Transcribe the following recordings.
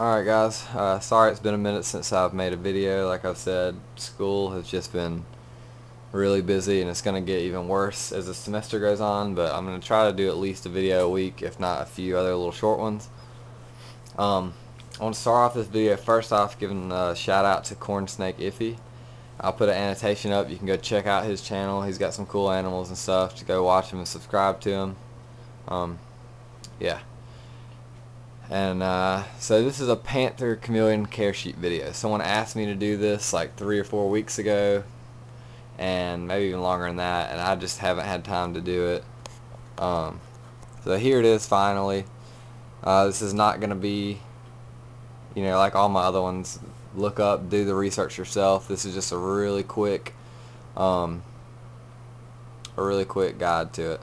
Alright guys, sorry it's been a minute since I've made a video. Like I said, school has just been really busy and it's going to get even worse as the semester goes on, but I'm going to try to do at least a video a week, if not a few other little short ones. I want to start off this video first off giving a shout out to Corn Snake Iffy. I'll put an annotation up. You can go check out his channel. He's got some cool animals and stuff to go watch him and subscribe to him. Yeah. And so this is a Panther Chameleon care sheet video. Someone asked me to do this like 3 or 4 weeks ago, and maybe even longer than that, and I just haven't had time to do it. So here it is finally. This is not going to be, like all my other ones. Look up, do the research yourself. This is just a really quick guide to it.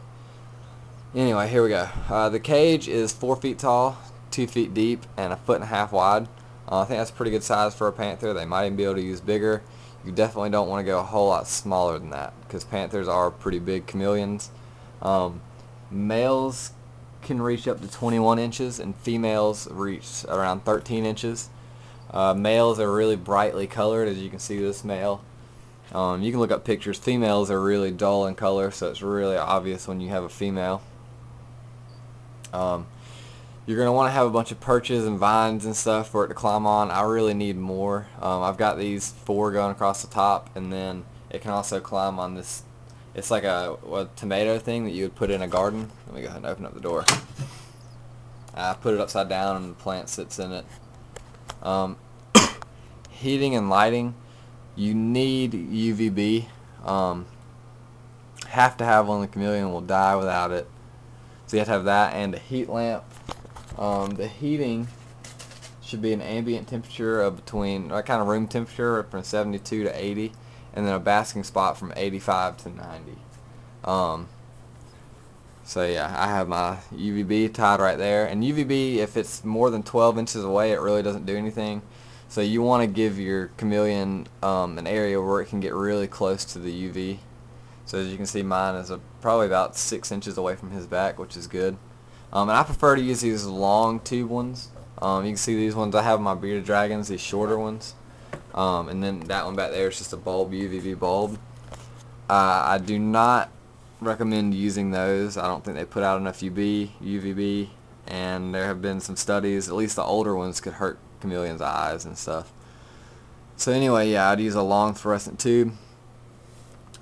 Anyway, here we go. The cage is 4 feet tall, 2 feet deep, and 1.5 feet wide. I think that's a pretty good size for a panther. They might even be able to use bigger. You definitely don't want to go a whole lot smaller than that, because panthers are pretty big chameleons. Males can reach up to 21 inches, and females reach around 13 inches. Males are really brightly colored, as you can see this male. You can look up pictures. Females are really dull in color, so it's really obvious when you have a female. You're going to want to have a bunch of perches and vines and stuff for it to climb on. I really need more. I've got these 4 going across the top, and then it can also climb on this. It's like a tomato thing that you would put in a garden. Let me go ahead and open up the door. I put it upside down and the plant sits in it. Heating and lighting, you need UVB. Have to have one. The chameleon will die without it. So you have to have that and a heat lamp. The heating should be an ambient temperature of between, kind of room temperature from 72 to 80, and then a basking spot from 85 to 90. So yeah, I have my UVB tied right there, and UVB, if it's more than 12 inches away, it really doesn't do anything. So you want to give your chameleon an area where it can get really close to the UV. So as you can see, mine is probably about 6 inches away from his back, which is good. And I prefer to use these long tube ones. You can see these ones I have my bearded dragons, these shorter ones. And then that one back there is just a bulb, UVB bulb. I do not recommend using those. I don't think they put out enough UVB, and there have been some studies, at least the older ones, could hurt chameleons' eyes and stuff. So anyway, yeah, I'd use a long fluorescent tube.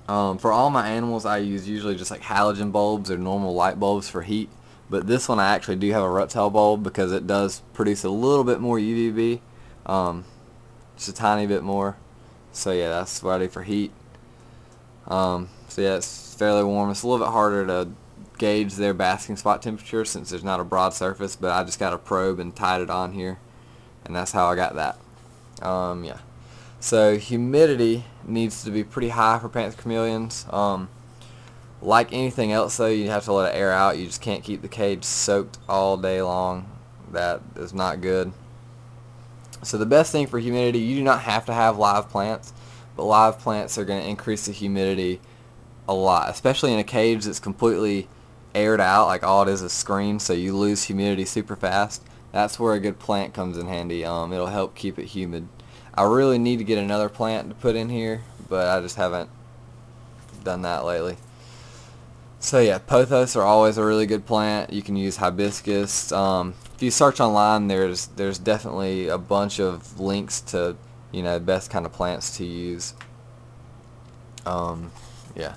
For all my animals, I use usually just like halogen bulbs or normal light bulbs for heat. But this one I actually do have a reptile bulb because it does produce a little bit more UVB, just a tiny bit more. So yeah, that's what I do for heat. So yeah, it's fairly warm. It's a little bit harder to gauge their basking spot temperature since there's not a broad surface, but I just got a probe and tied it on here, and that's how I got that. Yeah. So humidity needs to be pretty high for panther chameleons. Like anything else though, you have to let it air out. You just can't keep the cage soaked all day long. That is not good. So the best thing for humidity, you do not have to have live plants, but live plants are going to increase the humidity a lot, especially in a cage that's completely aired out, like all it is screen, so you lose humidity super fast. That's where a good plant comes in handy. It'll help keep it humid. I really need to get another plant to put in here, but I just haven't done that lately. So yeah, pothos are always a really good plant. You can use hibiscus. If you search online, there's definitely a bunch of links to best kind of plants to use. Yeah.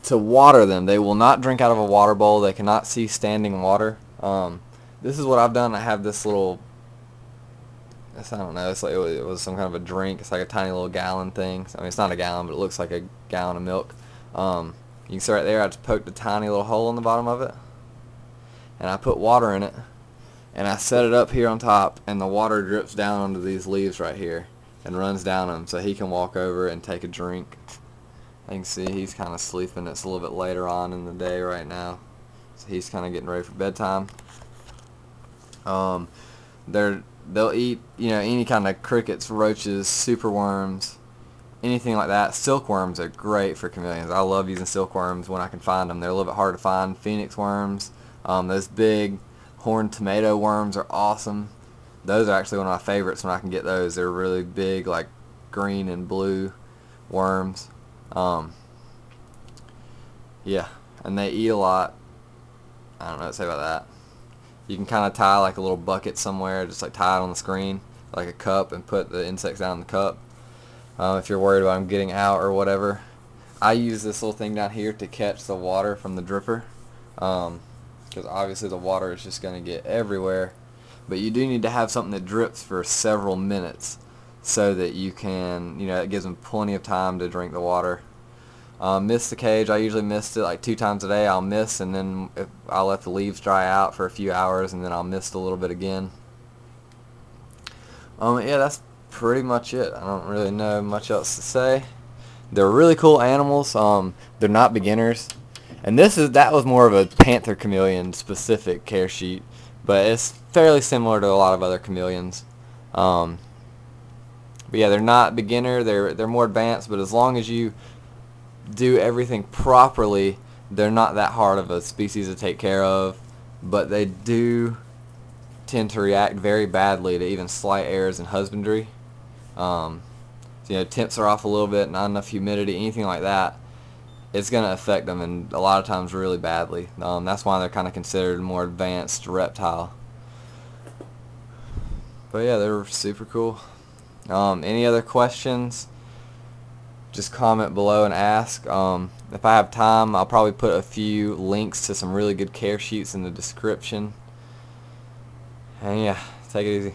To water them, they will not drink out of a water bowl. They cannot see standing water. This is what I've done. I have this little, I don't know, it's like it was some kind of a drink. It's like a tiny little gallon thing. I mean, it's not a gallon, but it looks like a gallon of milk. You can see right there, I just poked a tiny little hole in the bottom of it, and I put water in it, and I set it up here on top, and the water drips down onto these leaves right here and runs down them, so he can walk over and take a drink. You can see he's kind of sleeping. It's a little bit later on in the day right now, so he's kind of getting ready for bedtime. They'll eat any kind of crickets, roaches, superworms, anything like that. Silkworms are great for chameleons. I love using silkworms when I can find them. They're a little bit hard to find. Phoenix worms, those big Horned tomato worms are awesome. Those are actually one of my favorites when I can get those. They're really big, like green and blue worms. Yeah, and they eat a lot. I don't know what to say about that. You can kind of tie like a little bucket somewhere, just like tie it on the screen, like a cup, and put the insects down in the cup. If you're worried about them getting out or whatever. I use this little thing down here to catch the water from the dripper, because obviously the water is just going to get everywhere. But you do need to have something that drips for several minutes so that you can, it gives them plenty of time to drink the water. Mist the cage. I usually mist it like 2 times a day. I'll mist, and then I'll let the leaves dry out for a few hours, and then I'll mist a little bit again. Yeah, that's pretty much it. I don't really know much else to say. They're really cool animals. They're not beginners, and that was more of a Panther chameleon specific care sheet, but it's fairly similar to a lot of other chameleons. But yeah, they're not beginner. They're more advanced, but as long as you do everything properly, they're not that hard of a species to take care of, but they do tend to react very badly to even slight errors in husbandry. Temps are off a little bit, not enough humidity, anything like that, it's going to affect them, and a lot of times really badly. That's why they're kind of considered a more advanced reptile. But yeah, they're super cool. Any other questions? Just comment below and ask. If I have time, I'll probably put a few links to some really good care sheets in the description. And yeah, take it easy.